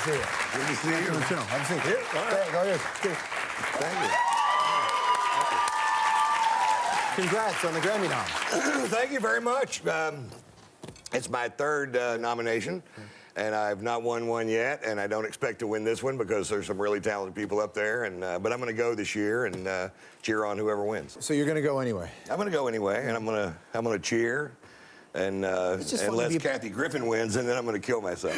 see you. Good to see you. Have a seat. Here, all right. Go ahead. Thank you. Congrats on the Grammy nom. Thank you very much. It's my third nomination, and I've not won one yet, and I don't expect to win this one because there's some really talented people up there. And but I'm going to go this year and cheer on whoever wins. So you're going to go anyway? I'm going to go anyway, and I'm going to cheer. And unless Kathy Griffin wins, and then I'm going to kill myself.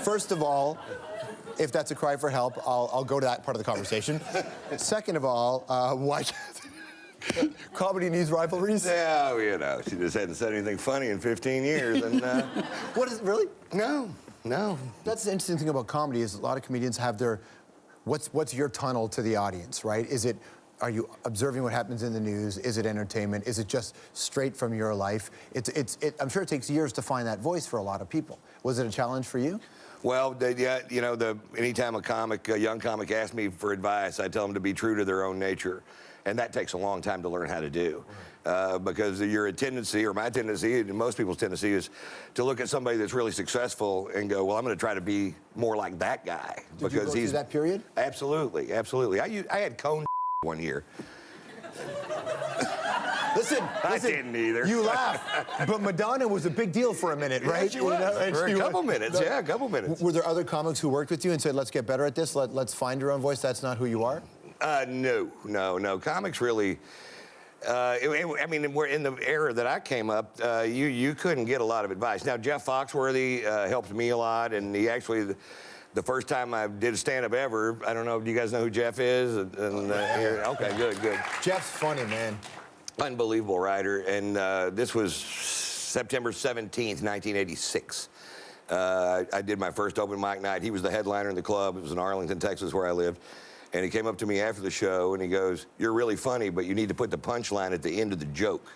First of all, if that's a cry for help, I'll go to that part of the conversation. Second of all, why comedy needs rivalries? Yeah, you know, she just hadn't said anything funny in 15 years, and... What is it, really? No. That's the interesting thing about comedy is a lot of comedians have their... What's your tunnel to the audience, right? Are you observing what happens in the news? Is it entertainment? Is it just straight from your life? I'm sure it takes years to find that voice for a lot of people. Was it a challenge for you? Well, you know, anytime a young comic asks me for advice, I tell them to be true to their own nature. And that takes a long time to learn how to do. Because your tendency, or my tendency, and most people's tendency, is to look at somebody that's really successful and go, well, I'm going to try to be more like that guy. Did you go through that period? Absolutely. I had cone one year. Listen, I didn't either. You laugh, but Madonna was a big deal for a minute, right? Yeah, she was. For a couple minutes, yeah, a couple minutes. Were there other comics who worked with you and said, let's get better at this, let's find your own voice, that's not who you are? No. Comics really... I mean, we're in the era that I came up, you couldn't get a lot of advice. Now, Jeff Foxworthy helped me a lot, and he actually... The first time I did a stand-up ever, I don't know, do you guys know who Jeff is? Okay, good. Jeff's funny, man. Unbelievable writer, and this was September 17th, 1986. I did my first open mic night. He was the headliner in the club. It was in Arlington, Texas, where I lived. And he came up to me after the show, and he goes, "You're really funny, but you need to put the punchline at the end of the joke."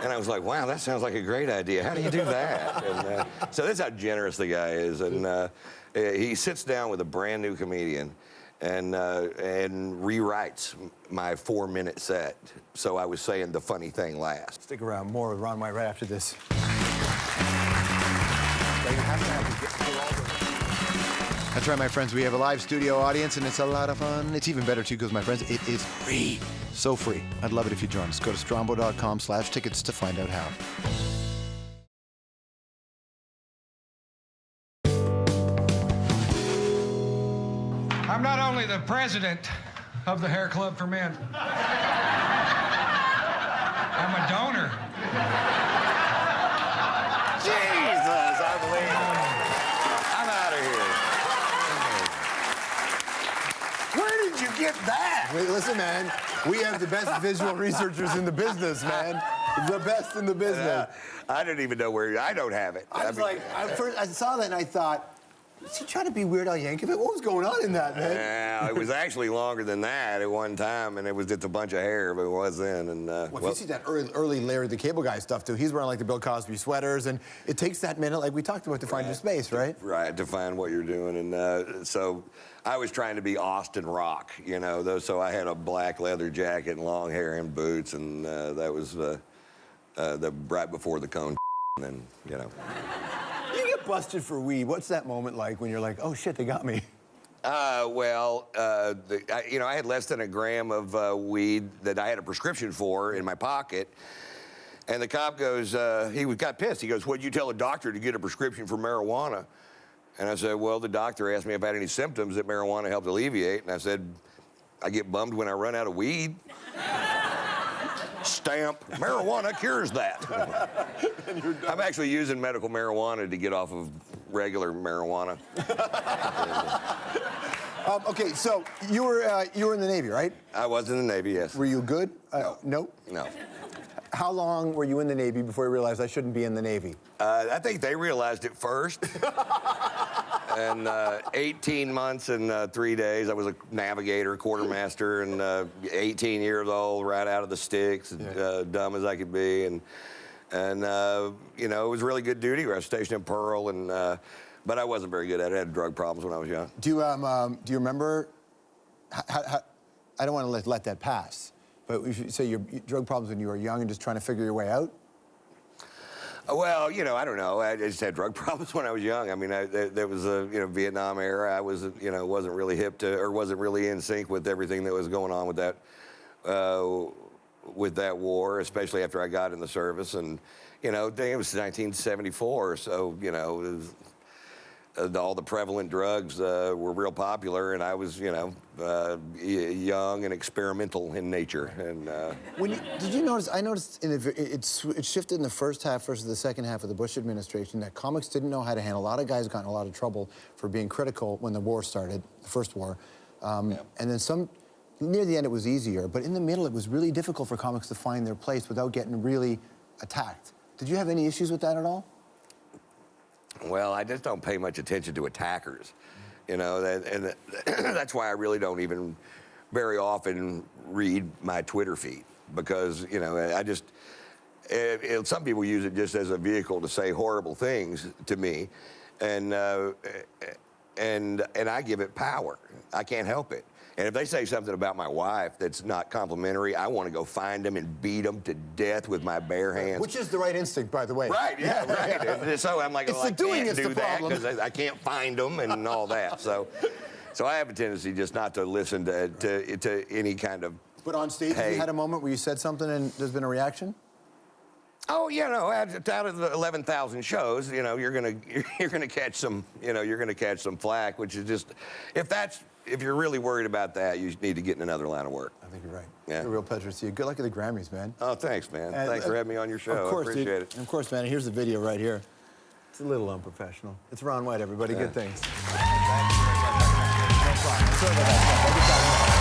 And I was like, wow, that sounds like a great idea. How do you do that? And, so that's how generous the guy is. And he sits down with a brand new comedian and rewrites my 4-minute set. So I was saying the funny thing last. Stick around, more with Ron White right after this. That's right, my friends. We have a live studio audience, and it's a lot of fun. It's even better, too, because, my friends, it is free. So free. I'd love it if you join us. Go to strombo.com/tickets to find out how. I'm not only the president of the Hair Club for Men. I'm a donor. Jesus, I believe it. I'm out of here. Where did you get that? Wait, listen, man. We have the best visual researchers in the business, man. The best in the business. I didn't even know where. I don't have it. I saw that and I thought, is he trying to be Weird Al Yankovic? What was going on in that, man? Yeah, it was actually longer than that at one time, and it was just a bunch of hair, but it was then. And well, you see that early Larry the Cable Guy stuff too. He's wearing like the Bill Cosby sweaters, and it takes that minute, like we talked about, to find your space, right? Right, to find what you're doing, and so I was trying to be Austin Rock, you know. So I had a black leather jacket and long hair and boots, and that was the right before the cone, and then you know. You get busted for weed. What's that moment like when you're like, oh shit, they got me? I had less than a gram of weed that I had a prescription for in my pocket. And the cop goes, he got pissed. He goes, what'd you tell a doctor to get a prescription for marijuana? And I said, well, the doctor asked me if I had any symptoms that marijuana helped alleviate. And I said, I get bummed when I run out of weed. Stamp, marijuana cures that. I'm actually using medical marijuana to get off of regular marijuana. Okay, so you were in the Navy, right? I was in the Navy, yes. Were you good? No. How long were you in the Navy before you realized I shouldn't be in the Navy? I think they realized it first. And 18 months and 3 days. I was a navigator, quartermaster, and 18 years old, right out of the sticks, dumb as I could be. And you know, it was really good duty. I was stationed in Pearl, and but I wasn't very good at it. I had drug problems when I was young. Do you remember? I don't want to let that pass. But you say your drug problems when you were young and just trying to figure your way out? Well, you know, I don't know. I just had drug problems when I was young. I mean, there was a, you know, Vietnam era. I was, you know, wasn't really hip to, or wasn't really in sync with everything that was going on with that war, especially after I got in the service. And, you know, I think it was 1974, so, you know, all the prevalent drugs were real popular, and I was, you know, young and experimental in nature. And did you notice? I noticed it shifted in the first half versus the second half of the Bush administration that comics didn't know how to handle. A lot of guys got in a lot of trouble for being critical when the war started, the first war, and then some. Near the end, it was easier, but in the middle, it was really difficult for comics to find their place without getting really attacked. Did you have any issues with that at all? Well, I just don't pay much attention to attackers, you know, and that's why I really don't even very often read my Twitter feed, because, you know, I just, some people use it just as a vehicle to say horrible things to me, and I give it power. I can't help it. And if they say something about my wife that's not complimentary, I want to go find them and beat them to death with my bare hands. Which is the right instinct, by the way. Right, yeah, right. And so I'm like, well, I can't do that because I can't find them and all that. So I have a tendency just not to listen to any kind of. But on stage, have you had a moment where you said something and there's been a reaction? Oh, you know, out of the 11,000 shows, you know, you're gonna catch some, you know, you're gonna catch some flack, which is just, if you're really worried about that, you need to get in another line of work. I think you're right. Yeah. It's a real pleasure to see you. Good luck at the Grammys, man. Oh, thanks, man. Thanks for having me on your show. Of course, I appreciate it. Of course, man. Here's the video right here. It's a little unprofessional. It's Ron White, everybody. Yeah. Good things. No problem. Sorry about that.